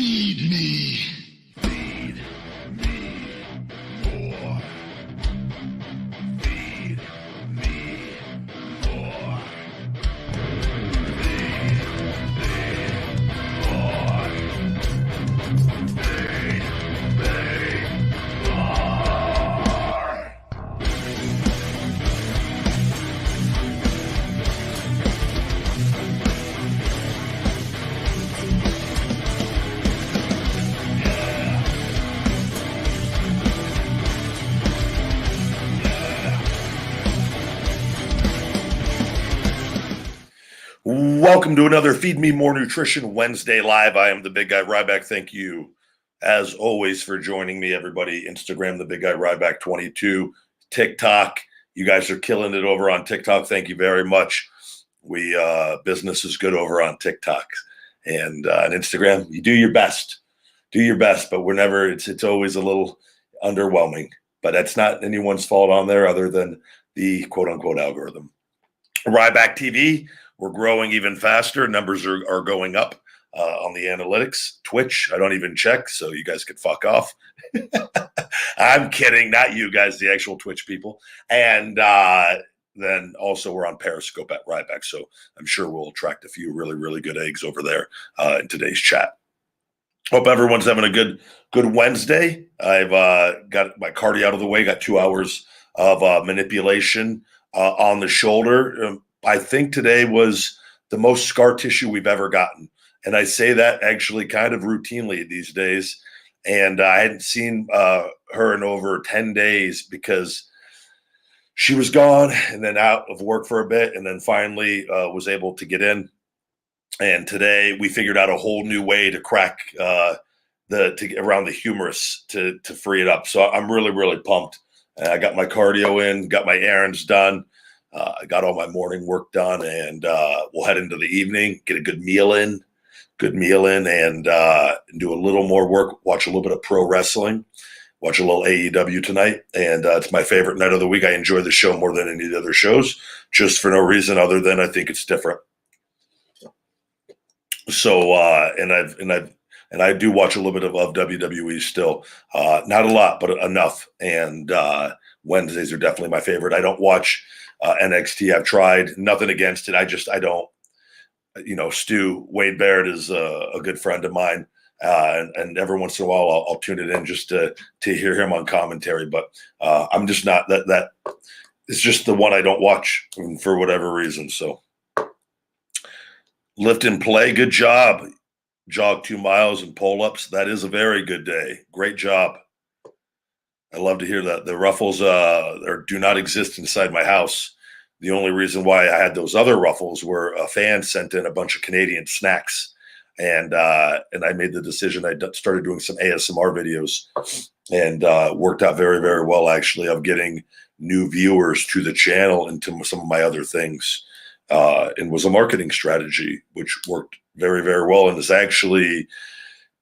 Feed me. Feed me more. Feed me more. Feed me more. Feed me more. Welcome to another Feed Me More Nutrition Wednesday Live. I am the big guy Ryback. Thank you, as always, for joining me, everybody. Instagram, the big guy Ryback 22, TikTok. You guys are killing it over on TikTok. Thank you very much. Business is good over on TikTok and on Instagram. You do your best, but it's always a little underwhelming. But that's not anyone's fault on there other than the quote unquote algorithm. Ryback TV. We're growing even faster. Numbers are going up on the analytics. Twitch, I don't even check, so you guys could fuck off. I'm kidding, not you guys, the actual Twitch people. And then also we're on Periscope at Ryback, so I'm sure we'll attract a few really, really good eggs over there in today's chat. Hope everyone's having a good Wednesday. I've got my cardio out of the way, got 2 hours of manipulation on the shoulder. I think today was the most scar tissue we've ever gotten. And I say that actually kind of routinely these days. And I hadn't seen her in over 10 days because she was gone and then out of work for a bit and then finally was able to get in. And today we figured out a whole new way to crack to get around the humerus to free it up. So I'm really, really pumped. I got my cardio in, got my errands done. I got all my morning work done, and we'll head into the evening, get a good meal in, and do a little more work, watch a little bit of pro wrestling, watch a little AEW tonight. And it's my favorite night of the week. I enjoy the show more than any of the other shows, just for no reason other than I think it's different. So, and I do watch a little bit of WWE still, not a lot, but enough. And Wednesdays are definitely my favorite. I don't watch NXT. I've tried, nothing against it. I don't, Stu Wade Barrett is a good friend of mine. And every once in a while I'll tune it in just to hear him on commentary, but I'm just not that it's just the one I don't watch for whatever reason. So lift and play. Good job. Jog 2 miles and pull ups. That is a very good day. Great job. I love to hear that. The ruffles do not exist inside my house. The only reason why I had those other ruffles were a fan sent in a bunch of Canadian snacks. And I made the decision. I started doing some ASMR videos and worked out very, very well, actually, of getting new viewers to the channel and to some of my other things. And was a marketing strategy, which worked very, very well. And is actually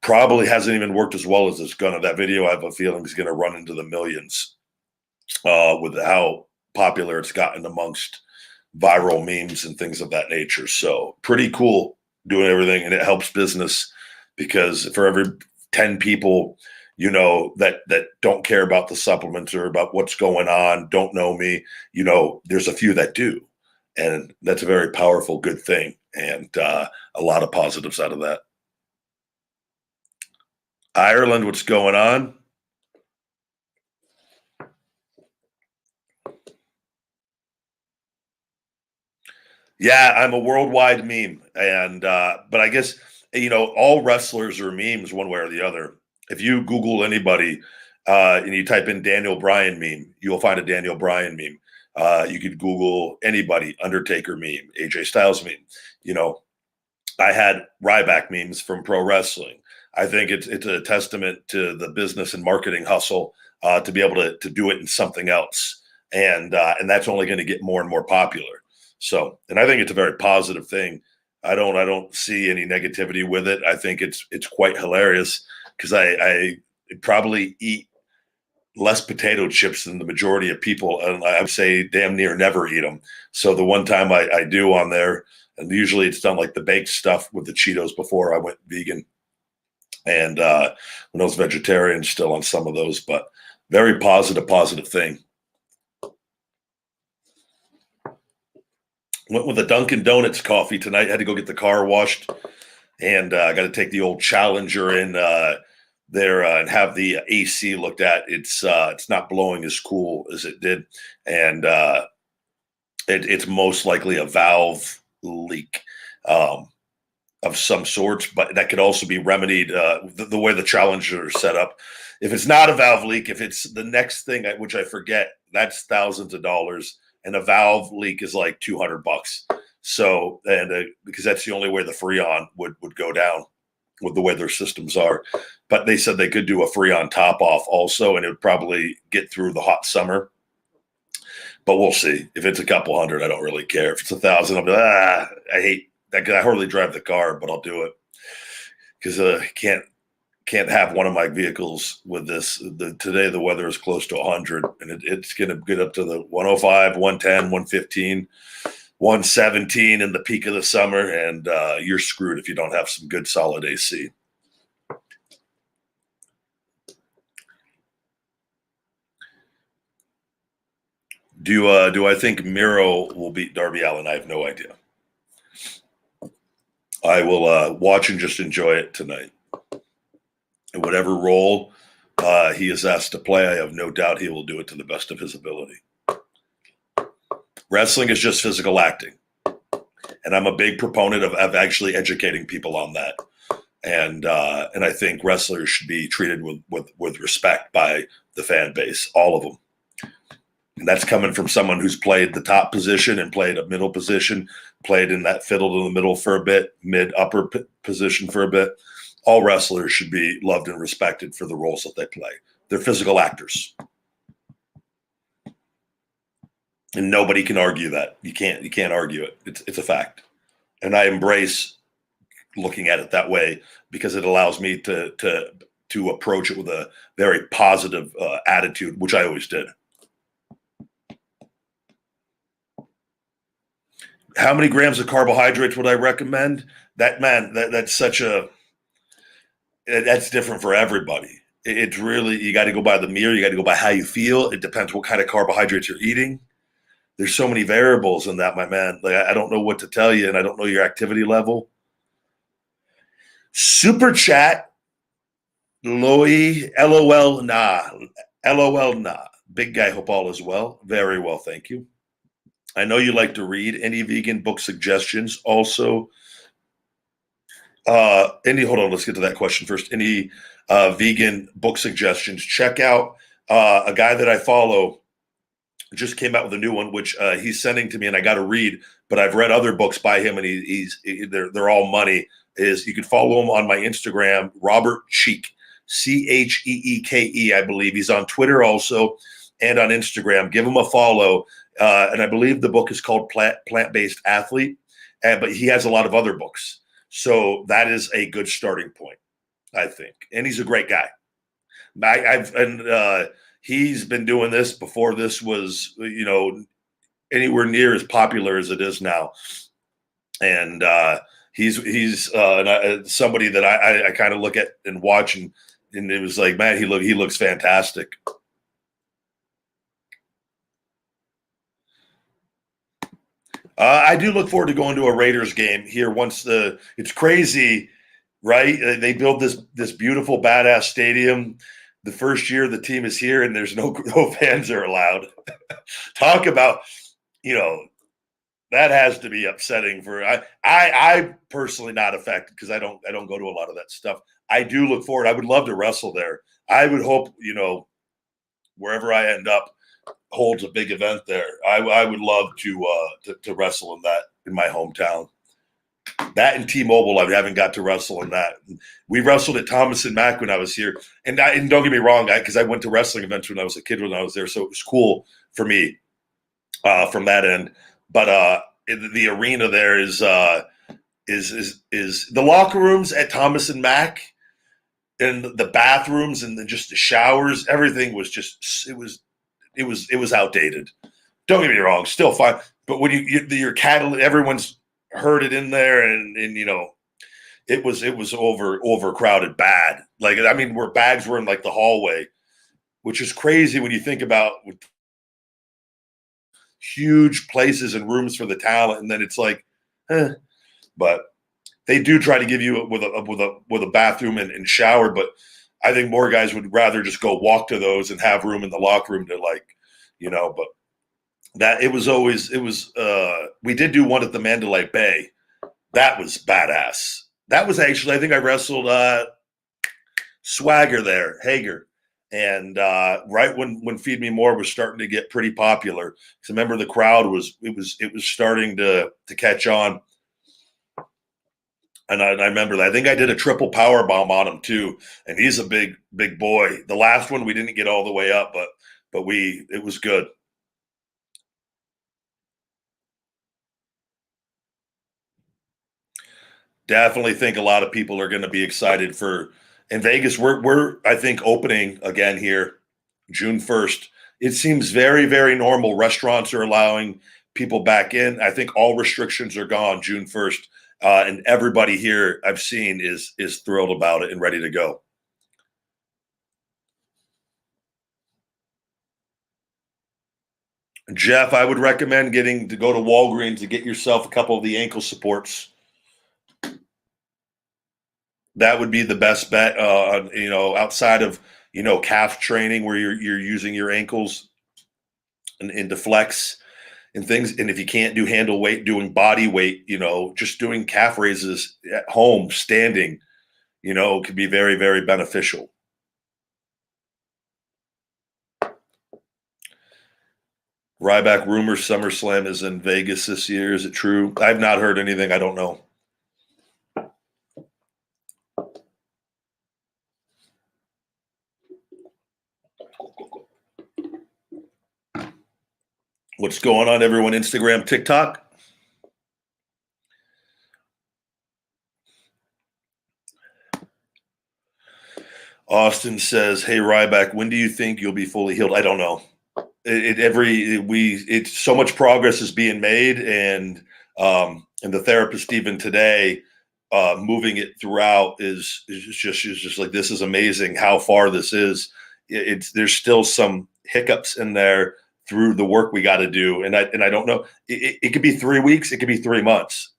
probably hasn't even worked as well as it's gonna. That video, I have a feeling, is gonna run into the millions with how popular it's gotten amongst viral memes and things of that nature. So pretty cool doing everything, and it helps business because for every 10 people, that don't care about the supplements or about what's going on, don't know me, there's a few that do. And that's a very powerful, good thing. And a lot of positives out of that. Ireland, what's going on? Yeah, I'm a worldwide meme. And but I guess, all wrestlers are memes one way or the other. If you Google anybody and you type in Daniel Bryan meme, you'll find a Daniel Bryan meme. You could Google anybody, Undertaker meme, AJ Styles meme. I had Ryback memes from pro wrestling. I think it's a testament to the business and marketing hustle to be able to do it in something else. And that's only going to get more and more popular. So, and I think it's a very positive thing. I don't see any negativity with it. I think it's quite hilarious because I probably eat less potato chips than the majority of people, and I would say damn near never eat them. So the one time I do on there, and usually it's done like the baked stuff with the Cheetos before I went vegan. And when I was vegetarian, still on some of those, but very positive thing. Went with a Dunkin' Donuts coffee tonight. Had to go get the car washed, and I got to take the old Challenger in there and have the AC looked at. It's not blowing as cool as it did, and it's most likely a valve leak of some sort, but that could also be remedied the way the Challenger is set up. If it's not a valve leak, if it's the next thing, which I forget, that's thousands of dollars, and a valve leak is like $200. So, and because that's the only way the Freon would go down with the way their systems are. But they said they could do a Freon top off also, and it would probably get through the hot summer. But we'll see. If it's a couple hundred, I don't really care. If it's 1,000, I'll be I hate that. I hardly drive the car, but I'll do it because I can't have one of my vehicles with this. Today the weather is close to 100, and it's going to get up to the 105, 110, 115, 117 in the peak of the summer, and you're screwed if you don't have some good solid AC. Do I think Miro will beat Darby Allin? I have no idea. I will watch and just enjoy it tonight. And whatever role he is asked to play, I have no doubt he will do it to the best of his ability. Wrestling is just physical acting. And I'm a big proponent of actually educating people on that. And I think wrestlers should be treated with respect by the fan base, all of them. And that's coming from someone who's played the top position and played a middle position, played in that fiddle to the middle for a bit, mid-upper position for a bit. All wrestlers should be loved and respected for the roles that they play. They're physical actors. And nobody can argue that. You can't argue it. It's a fact. And I embrace looking at it that way because it allows me to approach it with a very positive attitude, which I always did. How many grams of carbohydrates would I recommend? That's different for everybody. It's really, you got to go by the mirror. You got to go by how you feel. It depends what kind of carbohydrates you're eating. There's so many variables in that, my man. Like, I don't know what to tell you, and I don't know your activity level. Super chat, Loy, LOL, nah. LOL, nah. Big guy, hope all is well. Very well, thank you. I know you like to read. Any vegan book suggestions? Also, hold on, let's get to that question first. Any vegan book suggestions? Check out a guy that I follow. Just came out with a new one, which he's sending to me, and I got to read. But I've read other books by him, and they're all money. You can follow him on my Instagram, Robert Cheek, Cheeke, I believe. He's on Twitter also and on Instagram. Give him a follow. And I believe the book is called Plant-Based Athlete, but he has a lot of other books. So that is a good starting point, I think. And he's a great guy. He's been doing this before this was, anywhere near as popular as it is now. And he's somebody that I kind of look at and watch, and it was like, man, he looks fantastic. I do look forward to going to a Raiders game here once it's crazy, right? They build this beautiful, badass stadium. The first year the team is here and there's no fans are allowed. Talk about, that has to be upsetting for I personally not affected because I don't go to a lot of that stuff. I do look forward. I would love to wrestle there. I would hope, wherever I end up holds a big event there. I would love to wrestle in my hometown. That and T-Mobile, I haven't got to wrestle in that. We wrestled at Thomas and Mack when I was here, and don't get me wrong, because I went to wrestling events when I was a kid when I was there, so it was cool for me from that end. But the arena there is the locker rooms at Thomas and Mack, and the bathrooms and just the showers. Everything was just it was outdated. Don't get me wrong, still fine. But when your cattle, everyone's heard it in there, and it was overcrowded bad. Like, I mean, where bags were in like the hallway, which is crazy when you think about huge places and rooms for the talent, and then it's like, but they do try to give you with a bathroom and shower, but I think more guys would rather just go walk to those and have room in the locker room to like, but that it was we did do one at the Mandalay Bay. That was badass. That was actually, I think I wrestled Swagger there, Hager. And right when Feed Me More was starting to get pretty popular, because remember the crowd was starting to catch on. And I remember that. I think I did a triple power bomb on him too. And he's a big boy. The last one we didn't get all the way up, but it was good. Definitely think a lot of people are going to be excited for in Vegas. We're I think opening again here June 1st. It seems very, very normal. Restaurants are allowing people back in. I think all restrictions are gone June 1st. And everybody here I've seen is thrilled about it and ready to go. Jeff, I would recommend getting to go to Walgreens to get yourself a couple of the ankle supports. That would be the best bet. Outside of calf training where you're using your ankles and to flex and things. And if you can't do handle weight, doing body weight, just doing calf raises at home, standing, could be very, very beneficial. Ryback rumor SummerSlam is in Vegas this year. Is it true? I've not heard anything. I don't know. What's going on, everyone? Instagram, TikTok? Austin says, "Hey Ryback, when do you think you'll be fully healed?" I don't know. It's so much progress is being made, and the therapist even today, moving it throughout is just like, this is amazing how far this is. There's still some hiccups in there through the work we got to do, and I don't know. It could be 3 weeks, it could be 3 months.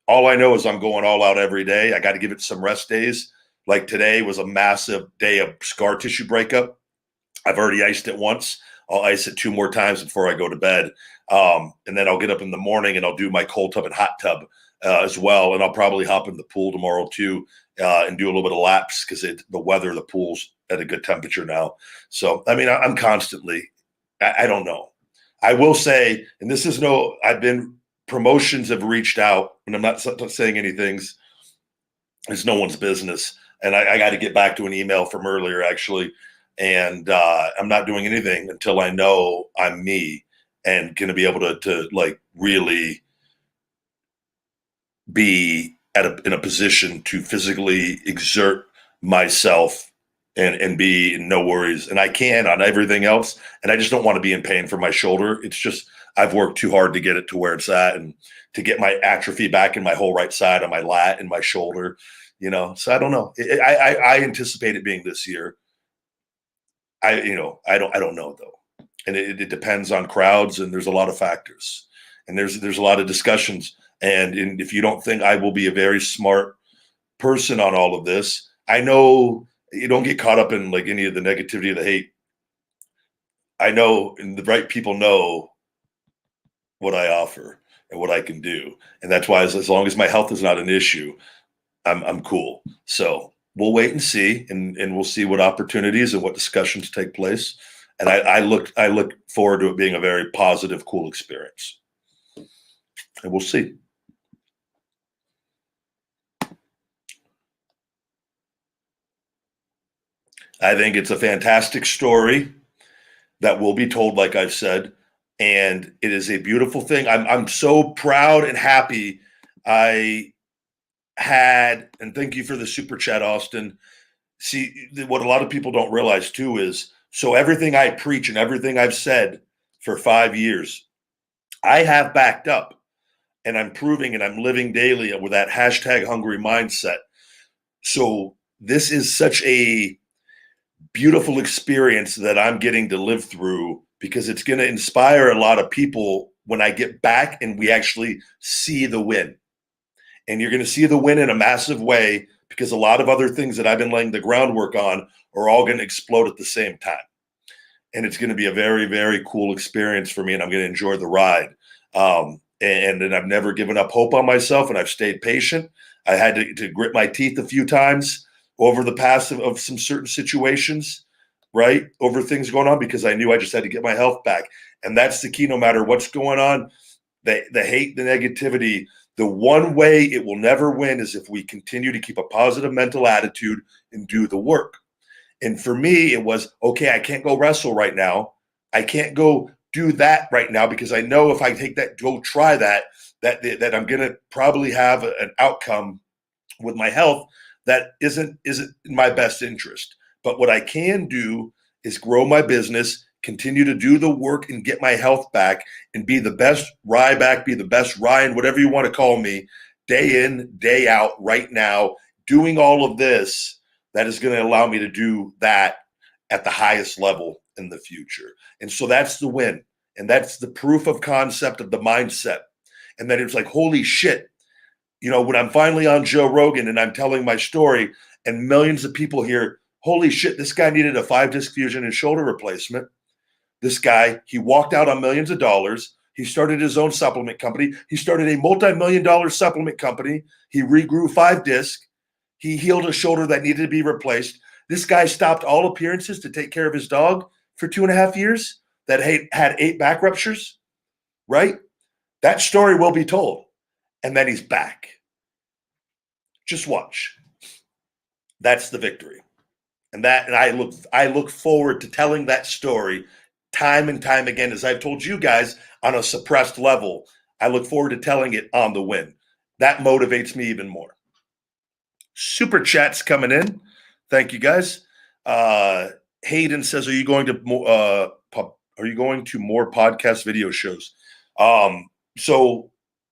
All I know is I'm going all out every day. I got to give it some rest days. Like today was a massive day of scar tissue breakup. I've already iced it once. I'll ice it 2 more times before I go to bed. And then I'll get up in the morning and I'll do my cold tub and hot tub as well. And I'll probably hop in the pool tomorrow too and do a little bit of laps because the weather, the pool's at a good temperature now. So, I mean, I'm constantly, I don't know. I will say, and this is promotions have reached out, and I'm not saying anything. It's no one's business. And I got to get back to an email from earlier, actually. And I'm not doing anything until I know I'm me and going to be able to like really be in a position to physically exert myself and be in no worries. And I can on everything else. And I just don't want to be in pain for my shoulder. It's just, I've worked too hard to get it to where it's at and to get my atrophy back in my whole right side on my lat and my shoulder, so I don't know. I anticipate it being this year. I don't know though. And it depends on crowds, and there's a lot of factors, and there's a lot of discussions. And if you don't think I will be a very smart person on all of this, I know you don't get caught up in like any of the negativity or the hate. I know, and the right people know what I offer and what I can do. And that's why as long as my health is not an issue, I'm cool. So we'll wait and see, and we'll see what opportunities and what discussions take place. And I look forward to it being a very positive, cool experience. And we'll see. I think it's a fantastic story that will be told, like I've said, and it is a beautiful thing. I'm so proud and happy I had, and thank you for the super chat, Austin. See, what a lot of people don't realize too is, so everything I preach and everything I've said for 5 years, I have backed up, and I'm proving and I'm living daily with that hashtag hungry mindset. So this is such a beautiful experience that I'm getting to live through, because it's going to inspire a lot of people when I get back and we actually see the win. And you're going to see the win in a massive way, because a lot of other things that I've been laying the groundwork on are all going to explode at the same time. And it's going to be a very, very cool experience for me, and I'm going to enjoy the ride. And I've never given up hope on myself, and I've stayed patient. I had to grit my teeth a few times over the past of some certain situations, right? Over things going on, because I knew I just had to get my health back. And that's the key. No matter what's going on, the hate, the negativity, the one way it will never win is if we continue to keep a positive mental attitude and do the work. And for me, it was, okay, I can't go wrestle right now. I can't go do that right now, because I know if I take that, go try that I'm going to probably have an outcome with my health that isn't in my best interest. But what I can do is grow my business, continue to do the work and get my health back, and be the best Ryback, be the best Ryan, whatever you want to call me, day in, day out, right now, doing all of this. That is going to allow me to do that at the highest level in the future. And so that's the win. And that's the proof of concept of the mindset. And then it's like, holy shit, when I'm finally on Joe Rogan and I'm telling my story and millions of people hear, holy shit, this guy needed a 5-disc fusion and shoulder replacement. This guy, he walked out on millions of dollars. He started his own supplement company. He started a multi-million-dollar supplement company. He regrew 5-disc. He healed a shoulder that needed to be replaced. This guy stopped all appearances to take care of his dog for 2.5 years that had 8 back ruptures, right? That story will be told. And then he's back. Just watch. That's the victory. And I look forward to telling that story time and time again. As I've told you guys, on a suppressed level, I look forward to telling it on the win. That motivates me even more. Super chats coming in. Thank you, guys. Hayden says, "Are you going to more podcast video shows?" So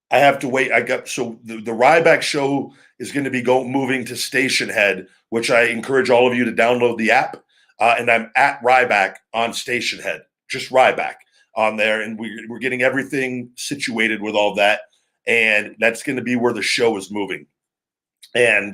I have to wait. The Ryback show is going to be moving to Station Head, which I encourage all of you to download the app. And I'm at Ryback on Station Head, just Ryback on there, and we're getting everything situated with all that, and that's going to be where the show is moving. And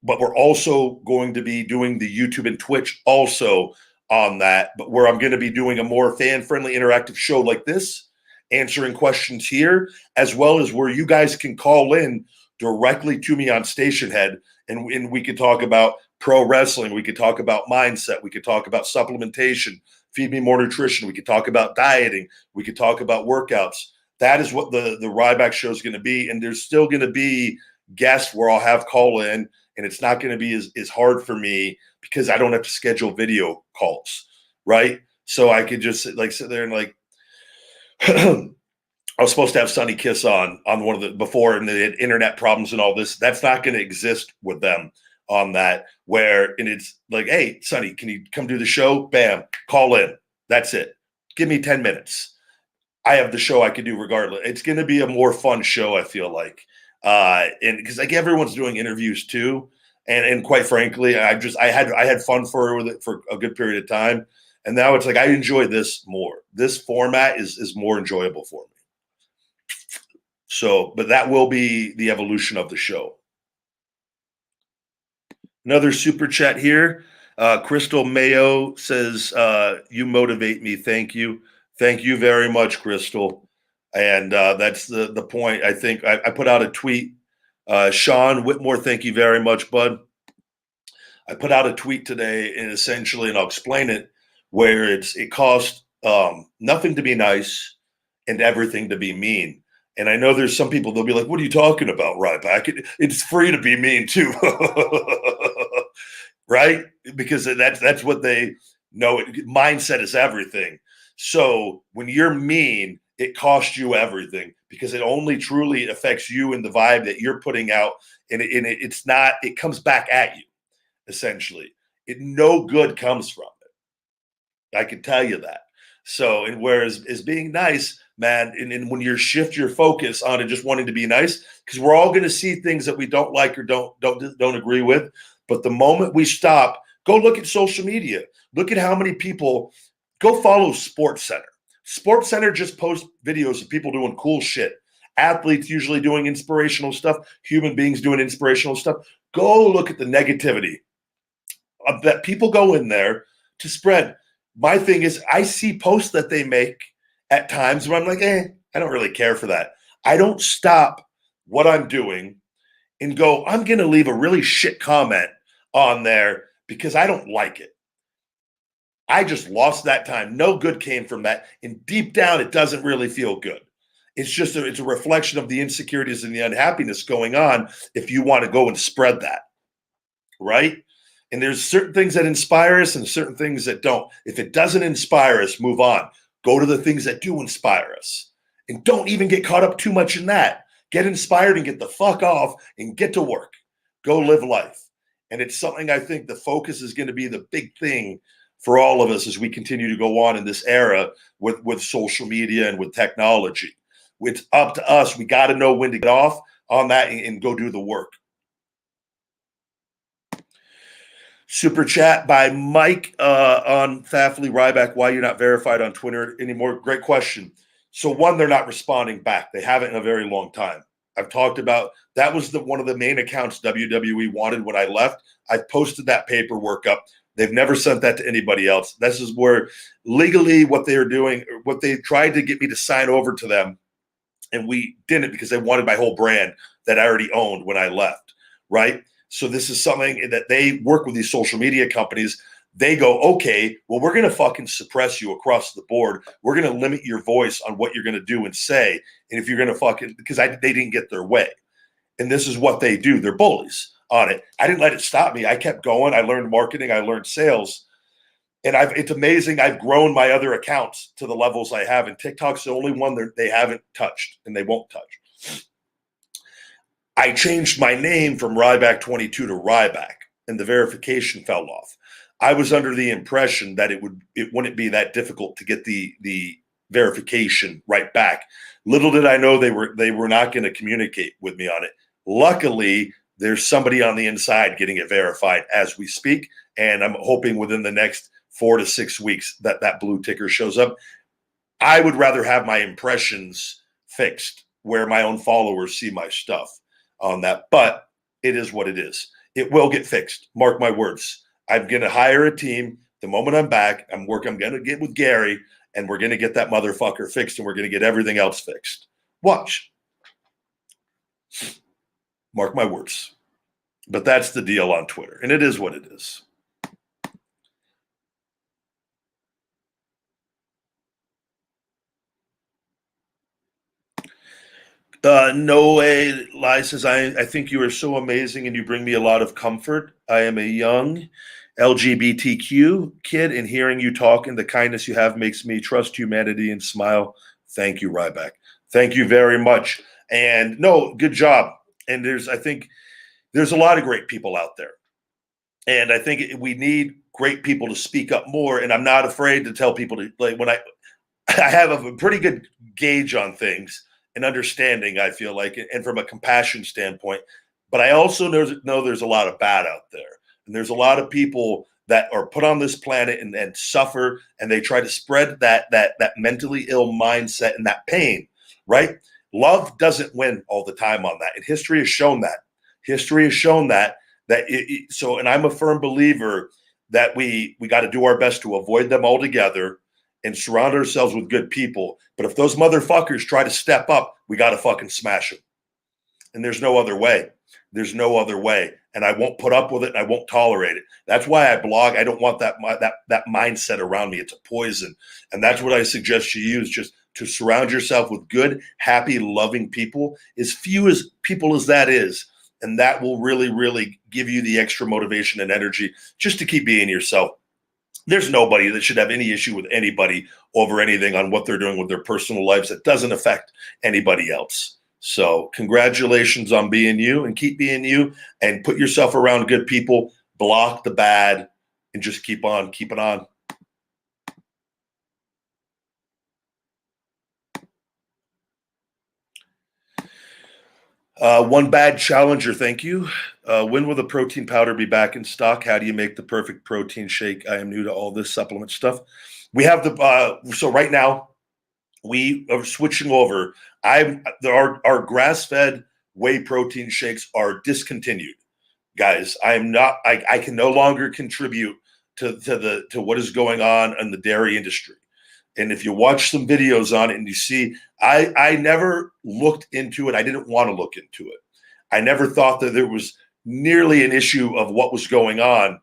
but we're also going to be doing the YouTube and Twitch also on that, but where I'm going to be doing a more fan-friendly interactive show like this, answering questions here, as well as where you guys can call in directly to me on Station Head, and we could talk about pro wrestling, we could talk about mindset, we could talk about supplementation, feed me more nutrition, we could talk about dieting, we could talk about workouts. That is what the Ryback show is going to be, and there's still going to be guests where I'll have call in, and it's not going to be as hard for me because I don't have to schedule video calls, right? So I could just sit there and I was supposed to have Sonny Kiss on one of the before, and they had internet problems and all this. That's not going to exist with them on that, and it's like, hey, Sonny, can you come do the show? Bam, call in. That's it. Give me 10 minutes. I have the show I can do regardless. It's going to be a more fun show, I feel like. And because everyone's doing interviews too, and quite frankly, I had fun with it for a good period of time, and now it's like I enjoy this more. This format is more enjoyable for me. So, but that will be the evolution of the show. Another super chat here. Crystal Mayo says, "You motivate me. Thank you. Thank you very much, Crystal." And that's the point. I think I put out a tweet. Sean Whitmore, thank you very much, bud. I put out a tweet today, and essentially, and I'll explain it, where it costs nothing to be nice and everything to be mean. And I know there's some people, they'll be like, "What are you talking about, Ryback? It's free to be mean too." Right? Because that's what they know. Mindset is everything. So when you're mean, it costs you everything, because it only truly affects you and the vibe that you're putting out. And it comes back at you, essentially. No good comes from it. I can tell you that. So, and whereas is being nice, man, and when you shift your focus on it, just wanting to be nice, because we're all going to see things that we don't like or don't agree with. But the moment we stop, go look at social media. Look at how many people go follow Sports Center. Sports Center just posts videos of people doing cool shit. Athletes usually doing inspirational stuff. Human beings doing inspirational stuff. Go look at the negativity that people go in there to spread. My thing is, I see posts that they make at times where I'm like, I don't really care for that. I don't stop what I'm doing and go, I'm going to leave a really shit comment on there because I don't like it. I just lost that time. No good came from that. And deep down, it doesn't really feel good. It's just it's a reflection of the insecurities and the unhappiness going on if you want to go and spread that, right? And there's certain things that inspire us and certain things that don't. If it doesn't inspire us, move on. Go to the things that do inspire us. And don't even get caught up too much in that. Get inspired and get the fuck off and get to work. Go live life. And it's something I think the focus is going to be the big thing for all of us as we continue to go on in this era with social media and with technology. It's up to us. We got to know when to get off on that and go do the work. Super chat by Mike on Thafley Ryback. Why you're not verified on Twitter anymore? Great question. So one, they're not responding back. They haven't in a very long time. I've talked about that was one of the main accounts WWE wanted when I left. I posted that paperwork up. They've never sent that to anybody else. This is where legally what they were doing, what they tried to get me to sign over to them, and we didn't because they wanted my whole brand that I already owned when I left, right? So this is something that they work with these social media companies. They go, okay, well, we're going to fucking suppress you across the board. We're going to limit your voice on what you're going to do and say. And if you're going to fucking, because they didn't get their way. And this is what they do. They're bullies on it. I didn't let it stop me. I kept going. I learned marketing. I learned sales. And it's amazing. I've grown my other accounts to the levels I have. And TikTok's the only one that they haven't touched and they won't touch. I changed my name from Ryback22 to Ryback, and the verification fell off. I was under the impression that it wouldn't be that difficult to get the verification right back. Little did I know they were not going to communicate with me on it. Luckily, there's somebody on the inside getting it verified as we speak, and I'm hoping within the next 4 to 6 weeks that blue ticker shows up. I would rather have my impressions fixed where my own followers see my stuff on that, but it is what it is. It will get fixed. Mark my words. I'm going to hire a team. The moment I'm back, I'm going to get with Gary, and we're going to get that motherfucker fixed, and we're going to get everything else fixed. Watch. Mark my words. But that's the deal on Twitter, and it is what it is. No way. Lai says, I think you are so amazing and you bring me a lot of comfort. I am a young LGBTQ kid, and hearing you talk and the kindness you have makes me trust humanity and smile. Thank you, Ryback. Thank you very much. And no, good job. And I think there's a lot of great people out there. And I think we need great people to speak up more. And I'm not afraid to tell people to, like, when I have a pretty good gauge on things and understanding, I feel like, and from a compassion standpoint. But I also know there's a lot of bad out there. And there's a lot of people that are put on this planet and suffer, and they try to spread that mentally ill mindset and that pain, right? Love doesn't win all the time on that. And history has shown that. History has shown that. And I'm a firm believer that we got to do our best to avoid them altogether and surround ourselves with good people. But if those motherfuckers try to step up, we got to fucking smash them. And there's no other way. There's no other way. And I won't put up with it, and I won't tolerate it. That's why I blog. I don't want that mindset around me. It's a poison. And that's what I suggest you use, just to surround yourself with good, happy, loving people, as few as people as that is. And that will really, really give you the extra motivation and energy just to keep being yourself. There's nobody that should have any issue with anybody over anything on what they're doing with their personal lives that doesn't affect anybody else. So congratulations on being you, and keep being you, and put yourself around good people, block the bad, and just keep on keeping on. One bad challenger, thank you. When will the protein powder be back in stock? How do you make the perfect protein shake? I am new to all this supplement stuff. We have so right now we are switching over. Our grass fed whey protein shakes are discontinued, guys. I can no longer contribute to what is going on in the dairy industry. And if you watch some videos on it and you see, I never looked into it. I didn't want to look into it. I never thought that there was nearly an issue of what was going on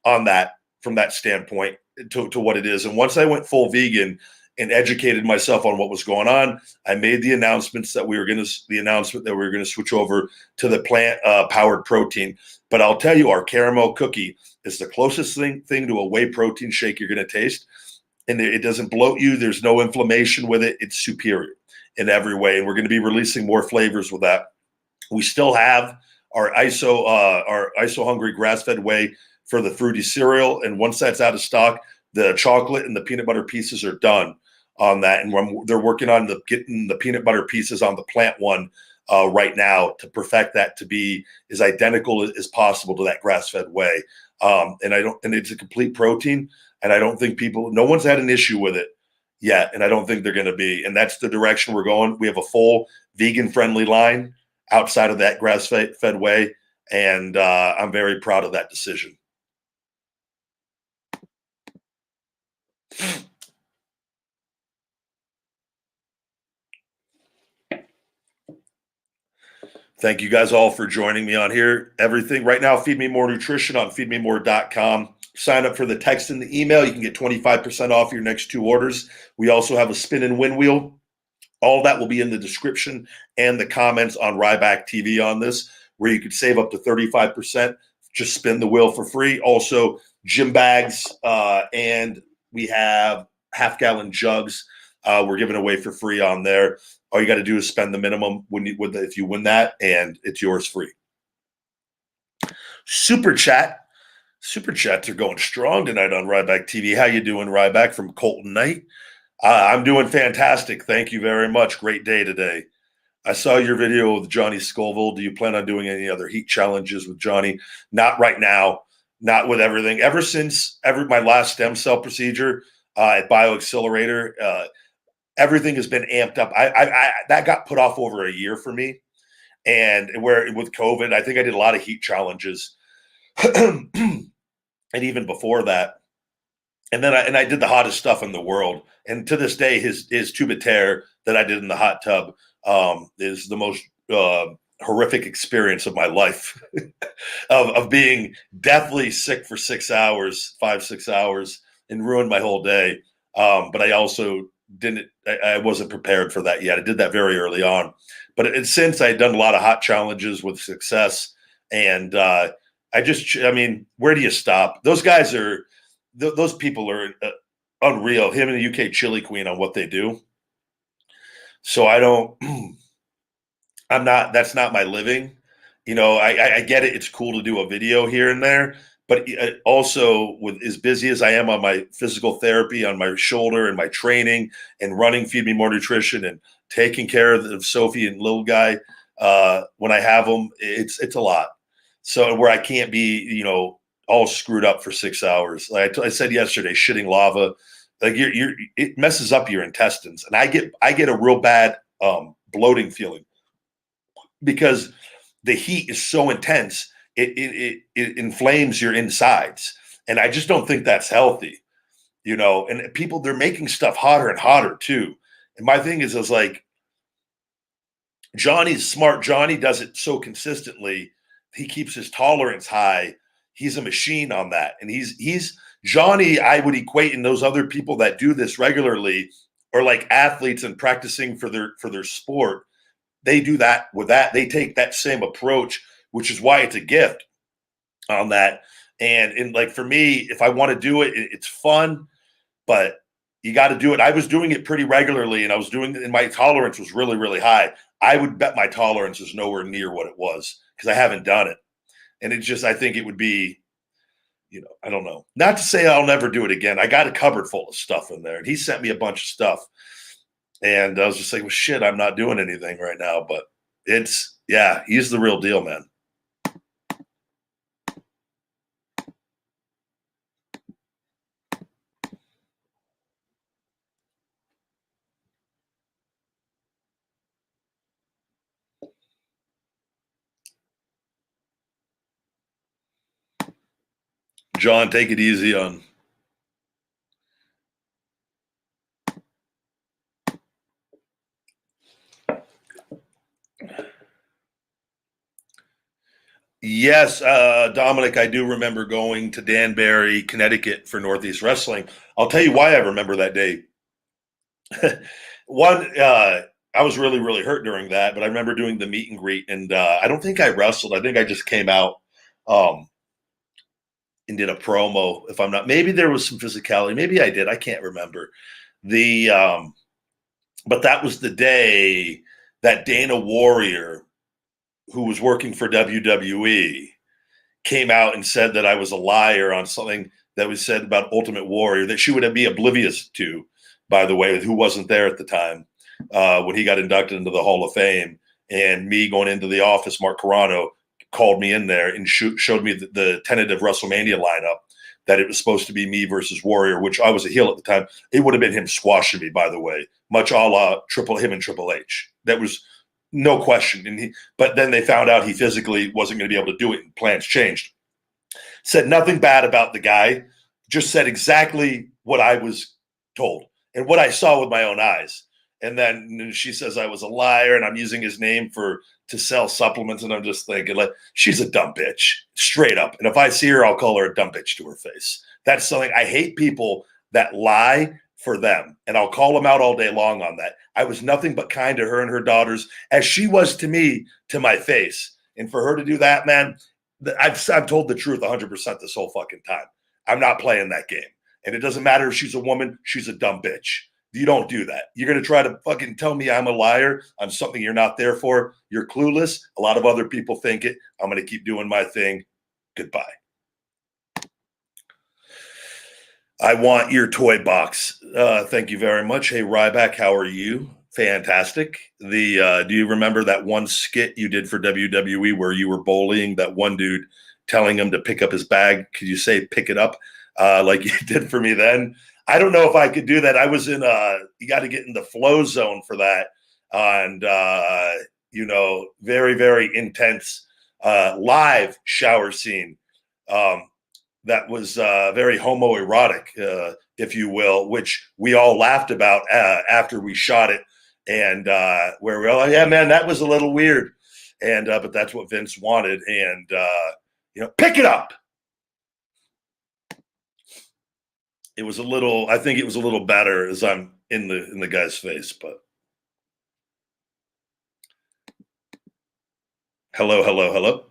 that from that standpoint to what it is. And once I went full vegan and educated myself on what was going on, I made the announcement that we were going to switch over to the plant powered protein. But I'll tell you, our caramel cookie is the closest thing to a whey protein shake you're going to taste. And it doesn't bloat you. There's no inflammation with it. It's superior in every way. And we're going to be releasing more flavors with that. We still have our ISO hungry grass-fed whey for the fruity cereal. And once that's out of stock, the chocolate and the peanut butter pieces are done on that. And they're working on getting the peanut butter pieces on the plant one right now to perfect that to be as identical as possible to that grass-fed whey. And it's a complete protein. And I don't think no one's had an issue with it yet. And I don't think they're going to be. And that's the direction we're going. We have a full vegan friendly line outside of that grass fed whey. And I'm very proud of that decision. Thank you guys all for joining me on here. Everything right now, Feed Me More Nutrition on feedmemore.com. Sign up for the text and the email. You can get 25% off your next 2 orders. We also have a spin and win wheel. All that will be in the description and the comments on Ryback TV on this, where you could save up to 35%. Just spin the wheel for free. Also, gym bags, and we have half-gallon jugs we're giving away for free on there. All you got to do is spend the minimum if you win that, and it's yours free. Super chats are going strong tonight on Ryback TV. How you doing, Ryback from Colton Knight? I'm doing fantastic. Thank you very much. Great day today. I saw your video with Johnny Scoville. Do you plan on doing any other heat challenges with Johnny? Not right now. Not with everything. Ever since my last stem cell procedure at BioAccelerator, everything has been amped up. That got put off over a year for me. And where with COVID, I think I did a lot of heat challenges. And even before that. And then I did the hottest stuff in the world. And to this day, his tube of tear that I did in the hot tub is the most horrific experience of my life of being deathly sick for 6 hours, 5-6 hours, and ruined my whole day. But I also I wasn't prepared for that yet. I did that very early on. But since I had done a lot of hot challenges with success, and I mean, where do you stop? Those guys those people are unreal. Him and the UK Chili Queen on what they do. So that's not my living. You know, I get it. It's cool to do a video here and there, but also with as busy as I am on my physical therapy, on my shoulder and my training and running, Feed Me More Nutrition and taking care of Sophie and little guy, when I have them, it's a lot. So where I can't be, all screwed up for 6 hours. Like I said yesterday, shitting lava, like it messes up your intestines, and I get a real bad bloating feeling because the heat is so intense. It inflames your insides, and I just don't think that's healthy, And people, they're making stuff hotter and hotter too. And my thing is like, Johnny's smart. Johnny does it so consistently. He keeps his tolerance high. He's a machine on that. And he's Johnny, I would equate in those other people that do this regularly or like athletes and practicing for their sport. They do that with that. They take that same approach, which is why it's a gift on that. And like for me, if I want to do it, it's fun, but you got to do it. I was doing it pretty regularly and and my tolerance was really, really high. I would bet my tolerance is nowhere near what it was because I haven't done it. And I think it would be, I don't know. Not to say I'll never do it again. I got a cupboard full of stuff in there, and he sent me a bunch of stuff. And I was just like, well, shit, I'm not doing anything right now. But Yeah, he's the real deal, man. John, take it easy on. Yes, Dominic, I do remember going to Danbury, Connecticut for Northeast Wrestling. I'll tell you why I remember that day. One, I was really, really hurt during that, but I remember doing the meet and greet, and I don't think I wrestled. I think I just came out um, and did a promo. If I'm not, maybe there was some physicality. Maybe I did. I can't remember. The But that was the day that Dana Warrior, who was working for WWE, came out and said that I was a liar on something that was said about Ultimate Warrior that she would be oblivious to, by the way, who wasn't there at the time when he got inducted into the Hall of Fame. And me going into the office, Mark Carano called me in there and showed me the tentative WrestleMania lineup, that it was supposed to be me versus Warrior, which I was a heel at the time. It would have been him squashing me, by the way, much a la him and Triple H. That was no question. But then they found out he physically wasn't going to be able to do it, and plans changed. Said nothing bad about the guy, just said exactly what I was told and what I saw with my own eyes. And then she says I was a liar and I'm using his name to sell supplements. And I'm just thinking, like, she's a dumb bitch, straight up. And if I see her, I'll call her a dumb bitch to her face. That's something I hate, people that lie for them. And I'll call them out all day long on that. I was nothing but kind to her and her daughters, as she was to me, to my face. And for her to do that, man, I've told the truth 100% this whole fucking time. I'm not playing that game. And it doesn't matter if she's a woman, she's a dumb bitch. You don't do that. You're going to try to fucking tell me I'm a liar on something you're not there for. You're clueless. A lot of other people think it. I'm going to keep doing my thing. Goodbye. I want your toy box. Thank you very much. Hey, Ryback, how are you? Fantastic. Do you remember that one skit you did for WWE where you were bullying that one dude, telling him to pick up his bag? Could you say pick it up like you did for me then? I don't know if I could do that. I was in you got to get in the flow zone for that. And, very, very intense live shower scene. That was very homoerotic, if you will, which we all laughed about after we shot it. And where we're all like, yeah, man, that was a little weird. And but that's what Vince wanted. And, pick it up. I think it was a little better as I'm in the guy's face, but hello.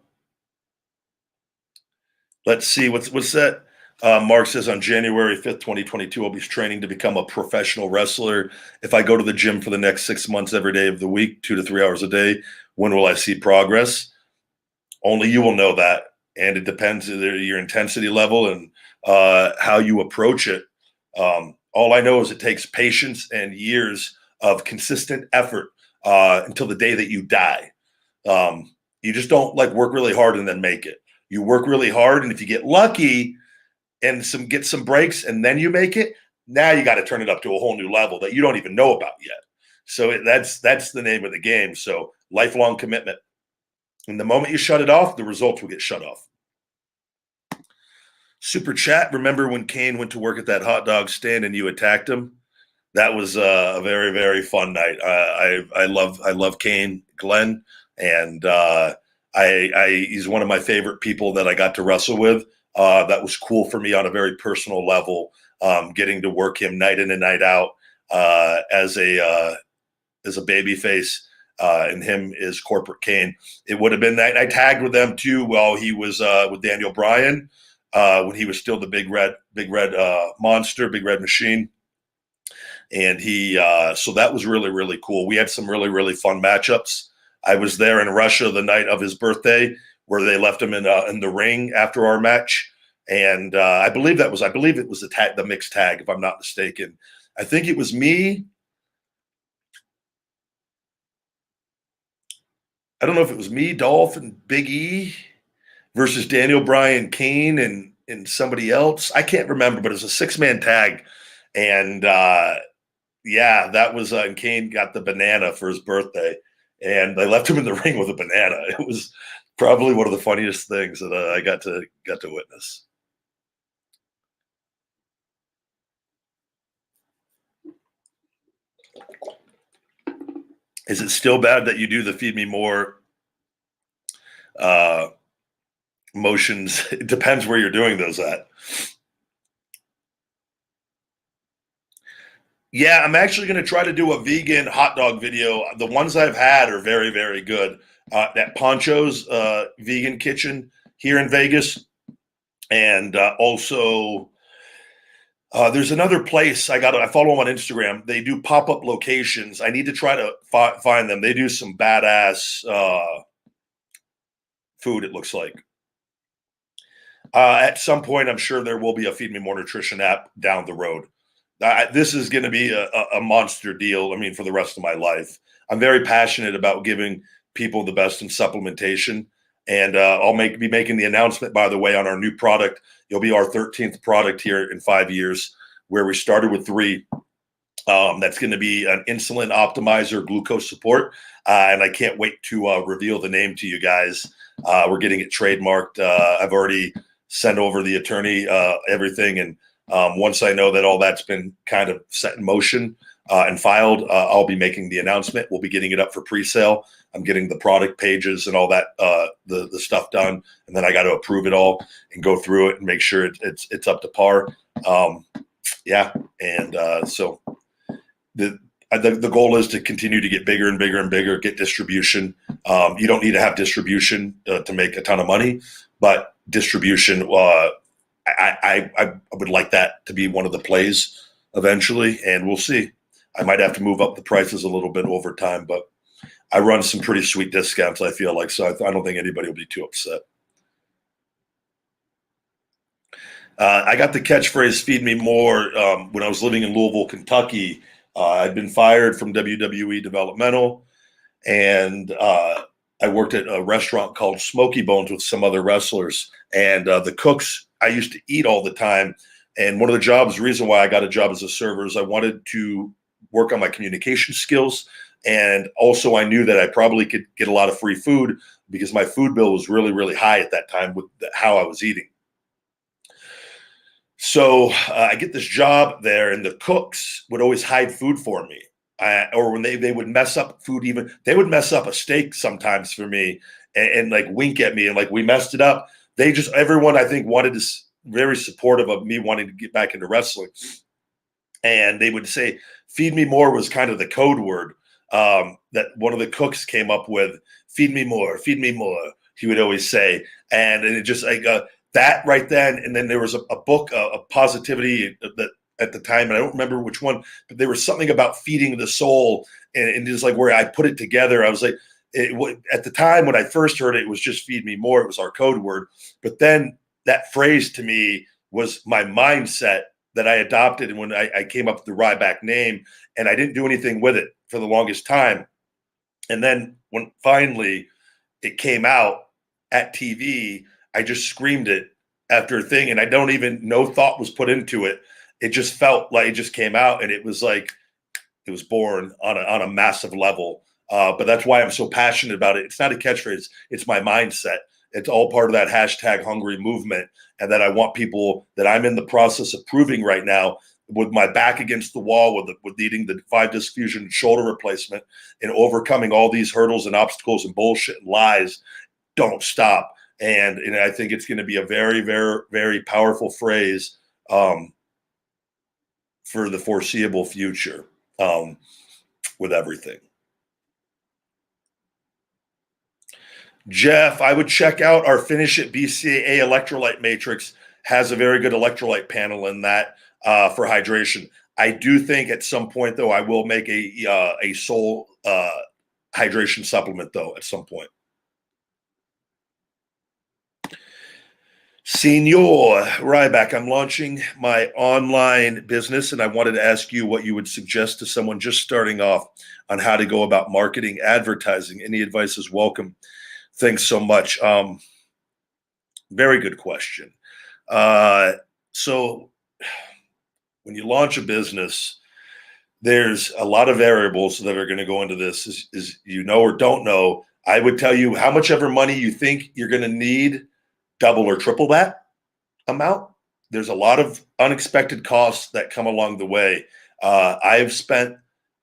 Let's see what's that. Mark says on January 5th, 2022, I'll be training to become a professional wrestler. If I go to the gym for the next 6 months, every day of the week, 2 to 3 hours a day, when will I see progress? Only you will know that. And it depends on your intensity level and how you approach it. All I know is it takes patience and years of consistent effort until the day that you die. You just don't work really hard and then make it. You work really hard, and if you get lucky and get some breaks and then you make it, now you got to turn it up to a whole new level that you don't even know about yet. So that's the name of the game. So lifelong commitment. And the moment you shut it off, the results will get shut off. Super chat. Remember when Kane went to work at that hot dog stand and you attacked him? That was a very, very fun night. I love Kane, Glenn, and he's one of my favorite people that I got to wrestle with. That was cool for me on a very personal level, getting to work him night in and night out as a baby face, and him is Corporate Kane. It would have been that. And I tagged with them too while he was with Daniel Bryan when he was still the big red monster, big red machine. And so that was really, really cool. We had some really, really fun matchups. I was there in Russia the night of his birthday, where they left him in the ring after our match, and I believe it was the mixed tag, if I'm not mistaken. I think it was me. I don't know if it was me, Dolph, and Big E versus Daniel Bryan, Kane, and somebody else. I can't remember, but it was a 6-man tag, and yeah, that was and Kane got the banana for his birthday, and they left him in the ring with a banana. It was probably one of the funniest things that I got to witness. Is it still bad that you do the feed me more uh, motions? It depends where you're doing those at. Yeah, I'm actually going to try to do a vegan hot dog video. The ones I've had are very, very good. That Poncho's vegan kitchen here in Vegas, and also there's another place I follow them on Instagram. They do pop up locations. I need to try to find them. They do some badass food. It looks like. At some point, I'm sure there will be a Feed Me More Nutrition app down the road. This is going to be a monster deal. I mean, for the rest of my life, I'm very passionate about giving people the best in supplementation, and I'll be making the announcement, by the way, on our new product. It'll be our 13th product here in 5 years, where we started with 3. That's going to be an insulin optimizer, glucose support, and I can't wait to reveal the name to you guys. We're getting it trademarked. I've already sent over the attorney everything, and once I know that all that's been kind of set in motion and filed, I'll be making the announcement. We'll be getting it up for pre-sale. I'm getting the product pages and all that, the stuff done, and then I got to approve it all and go through it and make sure it's up to par. Yeah, and so the goal is to continue to get bigger and bigger and bigger, get distribution. You don't need to have distribution to make a ton of money, but distribution, I would like that to be one of the plays eventually, and we'll see. I might have to move up the prices a little bit over time, but I run some pretty sweet discounts, I feel like, so I don't think anybody will be too upset. I got the catchphrase "Feed Me More" when I was living in Louisville, Kentucky. I'd been fired from WWE Developmental, and I worked at a restaurant called Smoky Bones with some other wrestlers. And the cooks I used to eat all the time. And one of the reason why I got a job as a server is I wanted to work on my communication skills. And also I knew that I probably could get a lot of free food because my food bill was really, really high at that time with how I was eating. So I get this job there, and the cooks would always hide food for me. Or when they would mess up food, even they would mess up a steak sometimes for me and like wink at me and like we messed it up. Everyone I think wanted to very supportive of me wanting to get back into wrestling. And they would say, "Feed me more" was kind of the code word that one of the cooks came up with. "Feed me more, feed me more," he would always say. And it just like that right then. And then there was a book of positivity that at the time, and I don't remember which one, but there was something about feeding the soul. And just like where I put it together, I was like, at the time when I first heard it, it was just "feed me more." It was our code word. But then that phrase to me was my mindset that I adopted when I came up with the Ryback name, and I didn't do anything with it for the longest time. And then when finally it came out at TV, I just screamed it after a thing, and I don't even, no thought was put into it. It just felt like it just came out, and it was like it was born on a massive level. But that's why I'm so passionate about it. It's not a catchphrase; it's my mindset. It's all part of that hashtag hungry movement, and that I want people that I'm in the process of proving right now, with my back against the wall, with needing the 5-disc fusion shoulder replacement, and overcoming all these hurdles and obstacles and bullshit and lies. Don't stop. And I think it's going to be a very, very, very powerful phrase for the foreseeable future with everything. Jeff, I would check out our Finish It BCAA electrolyte matrix. Has a very good electrolyte panel in that for hydration. I do think at some point, though, I will make a soul hydration supplement, though, at some point. Senor Ryback, I'm launching my online business, and I wanted to ask you what you would suggest to someone just starting off on how to go about marketing, advertising. Any advice is welcome. Thanks so much. Very good question. So when you launch a business, there's a lot of variables that are going to go into this, is you know or don't know. I would tell you how much ever money you think you're going to need, double or triple that amount. There's a lot of unexpected costs that come along the way. I've spent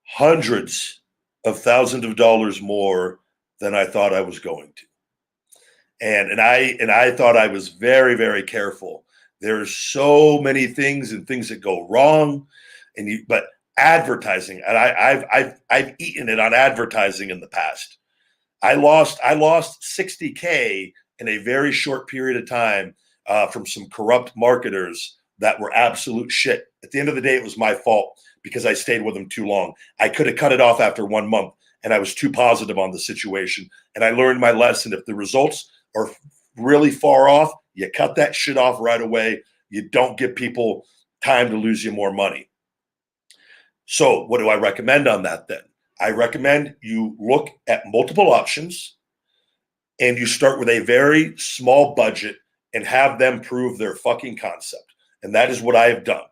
hundreds of thousands of dollars more than I thought I was going to. And I thought I was very, very careful. There's so many things and things that go wrong, but advertising, and I've eaten it on advertising in the past. I lost 60K in a very short period of time from some corrupt marketers that were absolute shit. At the end of the day, it was my fault because I stayed with them too long. I could have cut it off after 1 month, and I was too positive on the situation. And I learned my lesson. If the results are really far off, you cut that shit off right away. You don't give people time to lose you more money. So what do I recommend on that then? I recommend you look at multiple options and you start with a very small budget and have them prove their fucking concept. And that is what I have done.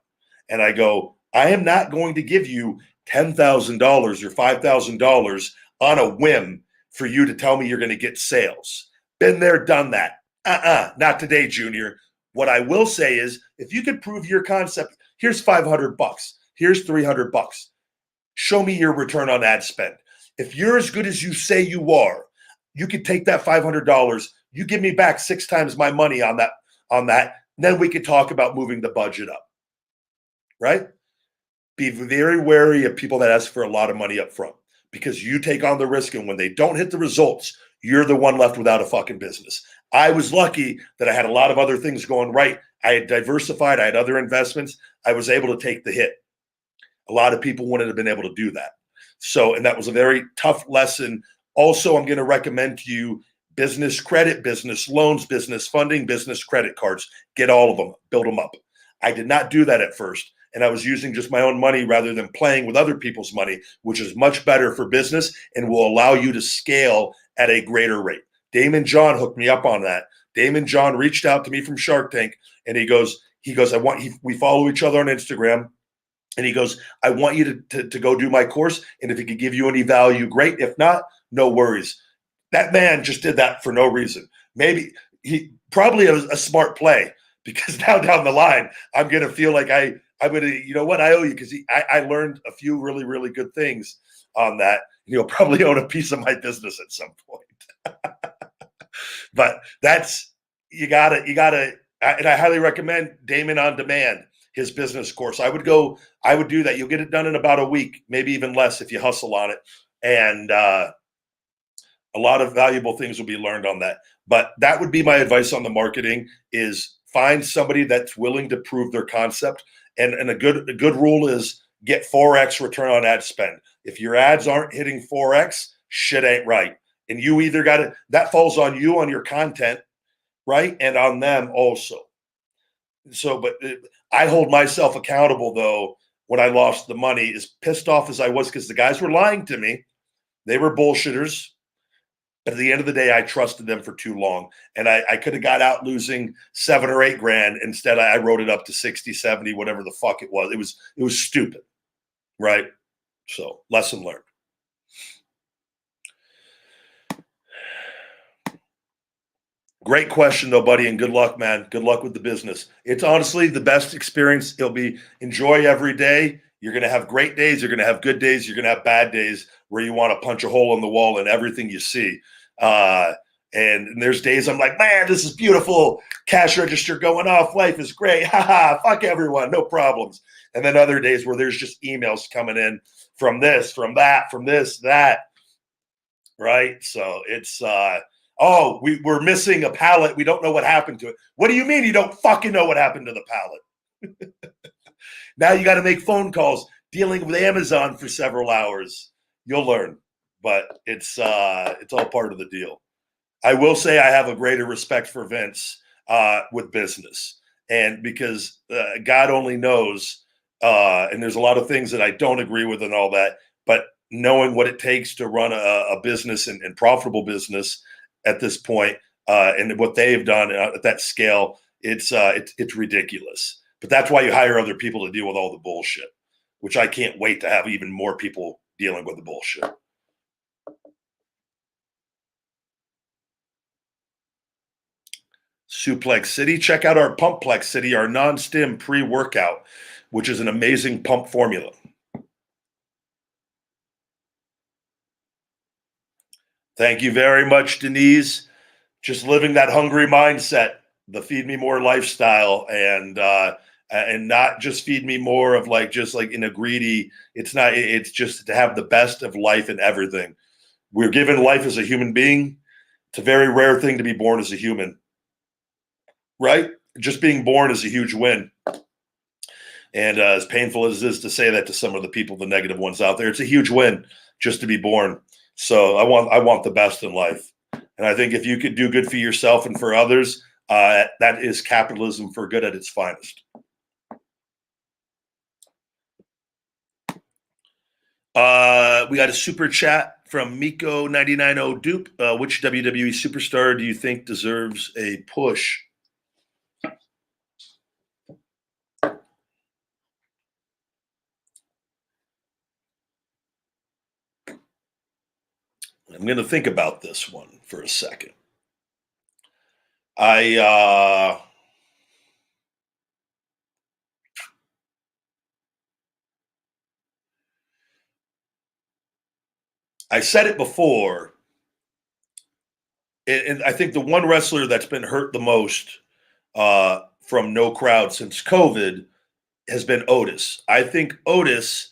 And I go, I am not going to give you $10,000 or $5,000 on a whim for you to tell me you're going to get sales. Been there, done that. Not today, Junior. What I will say is, if you could prove your concept, here's $500, here's $300. Show me your return on ad spend. If you're as good as you say you are, you could take that $500. You give me back 6 times my money on that. Then we could talk about moving the budget up. Right? Be very wary of people that ask for a lot of money up front, because you take on the risk, and when they don't hit the results, you're the one left without a fucking business. I was lucky that I had a lot of other things going right. I had diversified. I had other investments. I was able to take the hit. A lot of people wouldn't have been able to do that. So, and that was a very tough lesson. Also, I'm going to recommend to you business credit, business loans, business funding, business credit cards. Get all of them, build them up. I did not do that at first. And I was using just my own money rather than playing with other people's money, which is much better for business and will allow you to scale at a greater rate. Damon John hooked me up on that. Damon John reached out to me from Shark Tank, and he goes, we follow each other on Instagram. And he goes, I want you to go do my course. And if it could give you any value, great. If not, no worries. That man just did that for no reason. Maybe he probably a smart play, because now down the line, I'm going to feel like I'm going to, you know what, I owe you, because I learned a few really, really good things on that. He'll probably own a piece of my business at some point. But that's, you gotta, and I highly recommend Damon On Demand, his business course. I would do that. You'll get it done in about a week, maybe even less if you hustle on it. And a lot of valuable things will be learned on that. But that would be my advice on the marketing, is find somebody that's willing to prove their concept. And a good rule is get 4x return on ad spend. If your ads aren't hitting 4x, shit ain't right. And you either got to, that falls on you, on your content, right? And on them also. So, but I hold myself accountable, though, when I lost the money, as pissed off as I was, because the guys were lying to me. They were bullshitters. But at the end of the day, I trusted them for too long. And I could have got out losing $7 or $8 grand. Instead, I wrote it up to 60, 70, whatever the fuck it was. It was stupid. Right? So, lesson learned. Great question, though, buddy, and good luck, man. Good luck with the business. It's honestly the best experience. It'll be enjoy every day. You're going to have great days. You're going to have good days. You're going to have bad days where you want to punch a hole in the wall in everything you see. And there's days I'm like, man, this is beautiful. Cash register going off. Life is great. Ha, fuck everyone. No problems. And then other days where there's just emails coming in from this, from that, from this, that. Right? So it's we're missing a pallet. We don't know what happened to it. What do you mean you don't fucking know what happened to the pallet? Now you got to make phone calls, dealing with Amazon for several hours. You'll learn, but it's all part of the deal. I will say I have a greater respect for Vince with business. And because God only knows, and there's a lot of things that I don't agree with and all that, but knowing what it takes to run a business and profitable business at this point, and what they've done at that scale, it's ridiculous. But that's why you hire other people to deal with all the bullshit, which I can't wait to have even more people dealing with the bullshit. Suplex City. Check out our Pumpplex City, our non-stim pre-workout, which is an amazing pump formula. Thank you very much, Denise. Just living that hungry mindset, the feed me more lifestyle, and not just feed me more of like just like in a greedy. It's not. It's just to have the best of life and everything. We're given life as a human being. It's a very rare thing to be born as a human, right? Just being born is a huge win. And as painful as it is to say that to some of the people, the negative ones out there, it's a huge win just to be born. So I want the best in life. And I think if you could do good for yourself and for others, that is capitalism for good at its finest. We got a super chat from Miko990 Dupe. Which WWE superstar do you think deserves a push? I'm going to think about this one for a second. I said it before, and I think the one wrestler that's been hurt the most from no crowd since COVID has been Otis. I think Otis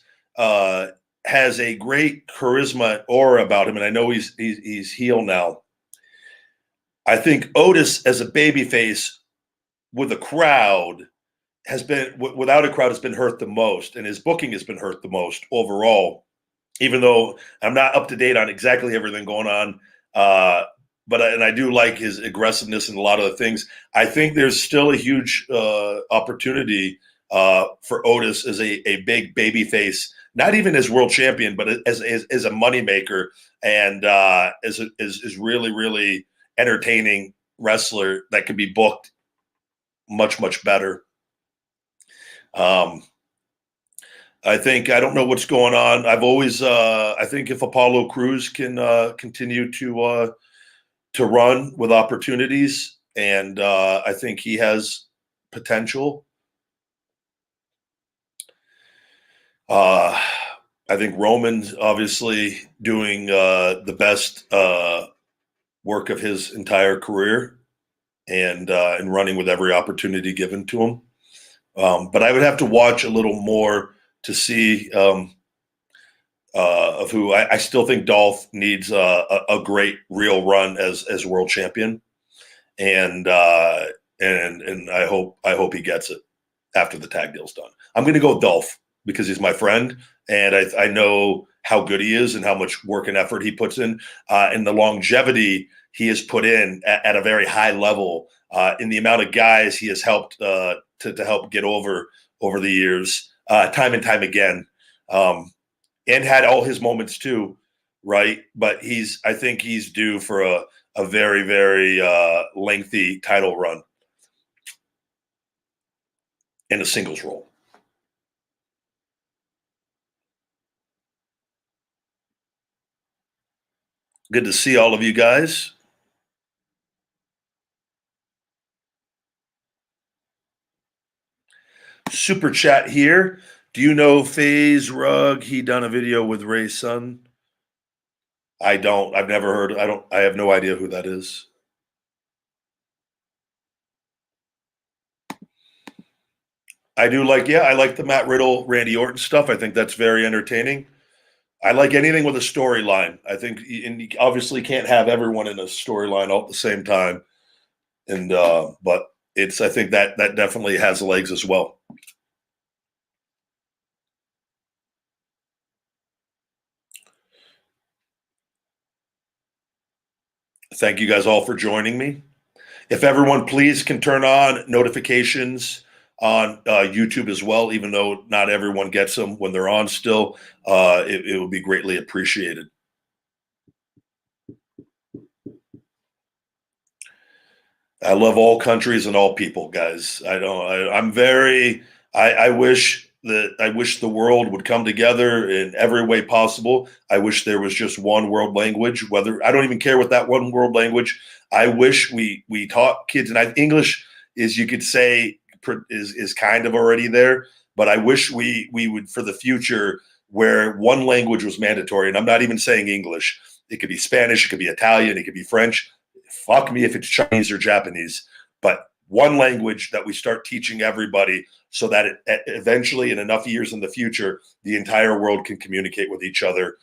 has a great charisma aura about him, and I know he's heel now. I think Otis as a babyface with a crowd has been without a crowd has been hurt the most, and his booking has been hurt the most overall. Even though I'm not up to date on exactly everything going on, but I do like his aggressiveness and a lot of the things. I think there's still a huge opportunity for Otis as a big baby face, not even as world champion, but as a moneymaker and is really entertaining wrestler that can be booked much better. I think I don't know what's going on. I've always I think if Apollo Crews can continue to run with opportunities, and I think he has potential. I think Roman's obviously doing the best work of his entire career, and running with every opportunity given to him. But I would have to watch a little more to see of who I still think Dolph needs a great real run as world champion, and I hope he gets it after the tag deal's done. I'm going to go with Dolph because he's my friend, and I know how good he is and how much work and effort he puts in, and the longevity he has put in at a very high level, in the amount of guys he has helped to help get over the years, time and time again, and had all his moments too, right? But I think he's due for a very lengthy title run in a singles role. Good to see all of you guys. Super chat here. Do you know FaZe Rug? He done a video with Ray's son. I don't. I've never heard. I have no idea who that is. I do like. Yeah, I like the Matt Riddle, Randy Orton stuff. I think that's very entertaining. I like anything with a storyline. I think, and you obviously can't have everyone in a storyline all at the same time. And but I think that definitely has legs as well. Thank you guys all for joining me. If everyone please can turn on notifications on YouTube as well, even though not everyone gets them when they're on still, it would be greatly appreciated. I love all countries and all people, guys. I'm very. I wish the world would come together in every way possible. I wish there was just one world language. Whether I don't even care what that one world language. I wish we taught kids, and English is, you could say, is kind of already there. But I wish we would, for the future, where one language was mandatory. And I'm not even saying English. It could be Spanish. It could be Italian. It could be French. Fuck me if it's Chinese or Japanese, but one language that we start teaching everybody, so that eventually, in enough years in the future, the entire world can communicate with each other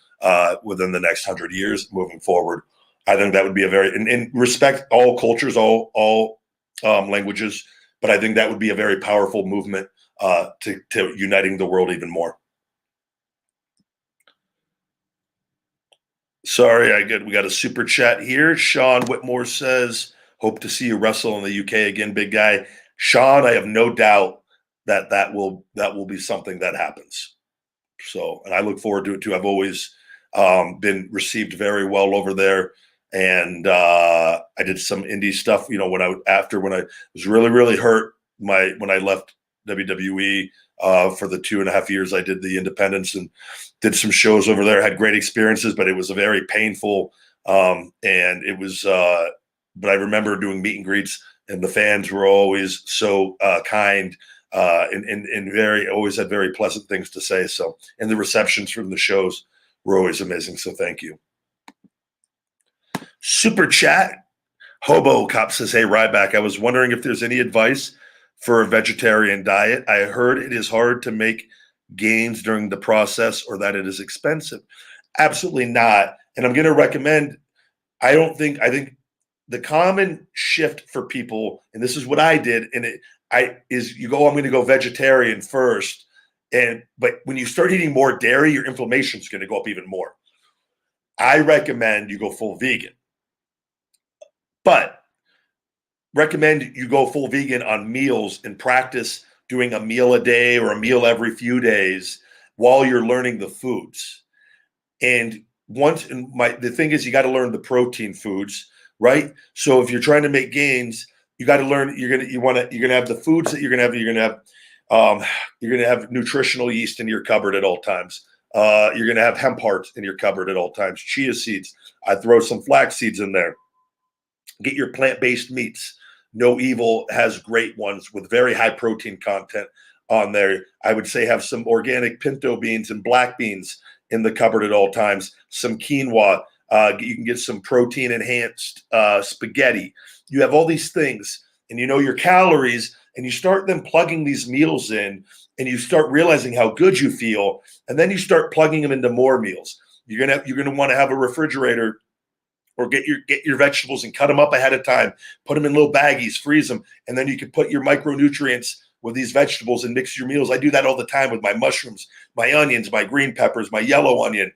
within the next 100 years moving forward. I think that would be a very, and respect all cultures, all languages, but I think that would be a very powerful movement to uniting the world even more. Sorry, we got a super chat here. Sean Whitmore says, "Hope to see you wrestle in the UK again, big guy." Sean, I have no doubt that will be something that happens. So, and I look forward to it too. I've always been received very well over there, and I did some indie stuff. You know, when I was really hurt, when I left WWE for the 2.5 years I did the independents, and did some shows over there. Had great experiences, but it was a very painful. And it was. But I remember doing meet and greets, and the fans were always so kind and very always had very pleasant things to say. So, and the receptions from the shows were always amazing. So, thank you. Super chat. Hobo Cop says, "Hey Ryback, I was wondering if there's any advice for a vegetarian diet. I heard it is hard to make gains during the process, or that it is expensive." Absolutely not. And I'm going to recommend, I think the common shift for people, and this is what I did, is I'm going to go vegetarian first. But when you start eating more dairy, your inflammation is going to go up even more. I recommend you go full vegan. But recommend you go full vegan on meals and practice doing a meal a day or a meal every few days while you're learning the foods. And the thing is, you got to learn the protein foods, right? So if you're trying to make gains, you got to learn. You're gonna have the foods that you're gonna have. You're gonna have nutritional yeast in your cupboard at all times. You're gonna have hemp heart in your cupboard at all times. Chia seeds. I throw some flax seeds in there. Get your plant-based meats. No Evil has great ones with very high protein content on there. I would say have some organic pinto beans and black beans in the cupboard at all times. Some quinoa. You can get some protein-enhanced spaghetti. You have all these things, and you know your calories, and you start then plugging these meals in, and you start realizing how good you feel, and then you start plugging them into more meals. You're gonna want to have a refrigerator, or get your vegetables and cut them up ahead of time, put them in little baggies, freeze them, and then you can put your micronutrients with these vegetables and mix your meals. I do that all the time with my mushrooms, my onions, my green peppers, my yellow onion,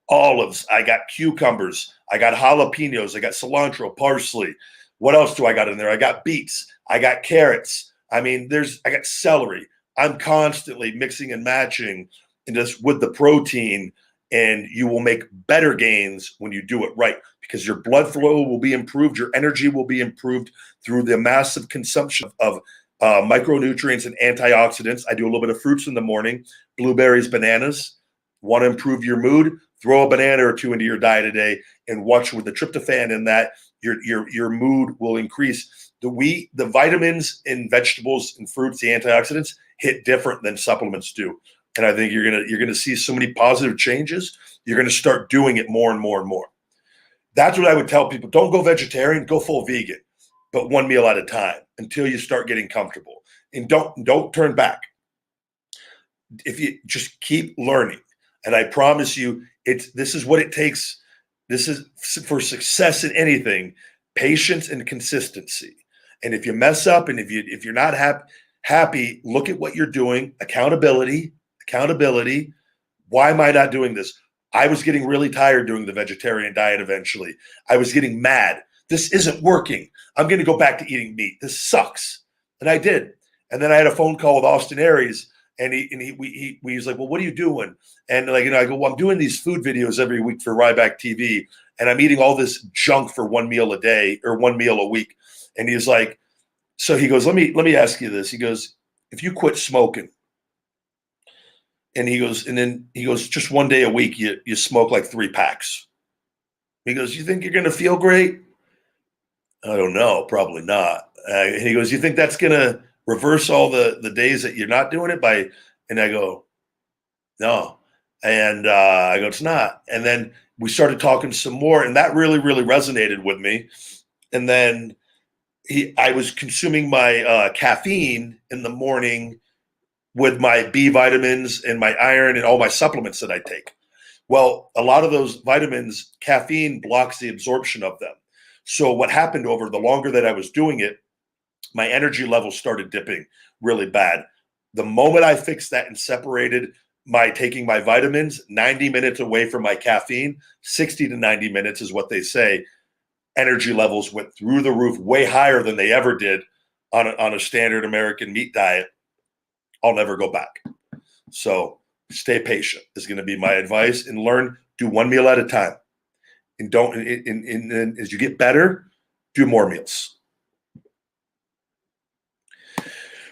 olives. I got cucumbers. I got jalapenos. I got cilantro, parsley. What else do I got in there? I got beets. I got carrots. I got celery. I'm constantly mixing and matching and just with the protein. And you will make better gains when you do it right, because your blood flow will be improved. Your energy will be improved through the massive consumption of micronutrients and antioxidants. I do a little bit of fruits in the morning, blueberries, bananas. Want to improve your mood? Throw a banana or two into your diet a day and watch with the tryptophan in that. Your mood will increase. The vitamins in vegetables and fruits, the antioxidants, hit different than supplements do. And I think you're gonna see so many positive changes. You're gonna start doing it more and more and more. That's what I would tell people. Don't go vegetarian, go full vegan, but one meal at a time until you start getting comfortable. And don't turn back. If you just keep learning, and I promise you, this is what it takes. This is for success in anything: patience and consistency. And if you mess up, and if you're not happy, look at what you're doing. Accountability. Why am I not doing this? I was getting really tired doing the vegetarian diet eventually. I was getting mad this isn't working. I'm going to go back to eating meat. This sucks. And I did. And then I had a phone call with Austin Aries, and he was like, well, what are you doing? And like, I go, well, I'm doing these food videos every week for Ryback TV, and I'm eating all this junk for one meal a day or one meal a week. And he's like, so he goes, let me ask you this. He goes, if you quit smoking, and he goes, just one day a week, you smoke like 3 packs. He goes, you think you're going to feel great? I don't know, probably not. And he goes, you think that's going to reverse all the days that you're not doing it by? And I go, no. And I go, it's not. And then we started talking some more, and that really, really resonated with me. And then I was consuming my caffeine in the morning with my B vitamins and my iron and all my supplements that I take. Well, a lot of those vitamins, caffeine blocks the absorption of them. So what happened over the longer that I was doing it, my energy levels started dipping really bad. The moment I fixed that and separated my taking my vitamins, 90 minutes away from my caffeine, 60 to 90 minutes is what they say, energy levels went through the roof, way higher than they ever did on a standard American meat diet. I'll never go back. So stay patient is going to be my advice, and learn, do one meal at a time. And don't, and as you get better, do more meals.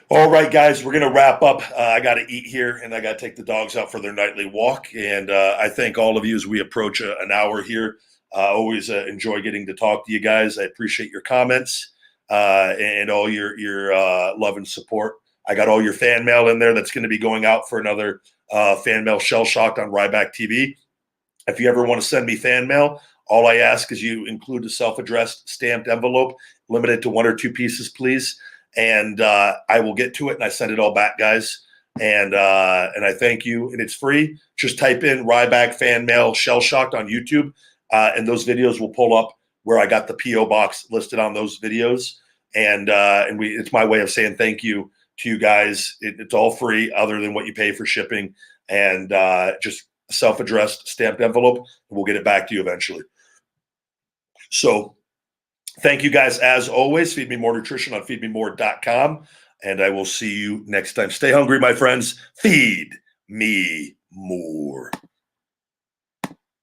All right, guys, we're going to wrap up. I got to eat here, and I got to take the dogs out for their nightly walk. And I thank all of you as we approach an hour here. I always enjoy getting to talk to you guys. I appreciate your comments and all your love and support. I got all your fan mail in there that's going to be going out for another fan mail Shell Shocked on Ryback TV. If you ever want to send me fan mail, all I ask is you include a self-addressed stamped envelope, limited to 1 or 2 pieces, please. And I will get to it, and I send it all back, guys. And I thank you, and it's free. Just type in Ryback fan mail Shell Shocked on YouTube, and those videos will pull up where I got the PO box listed on those videos. And it's my way of saying thank you to you guys. It's all free, other than what you pay for shipping, and just a self-addressed stamped envelope, and we'll get it back to you eventually. So thank you guys as always. Feed me more nutrition on feedmemore.com, and I will see you next time. Stay hungry, my friends. Feed me more.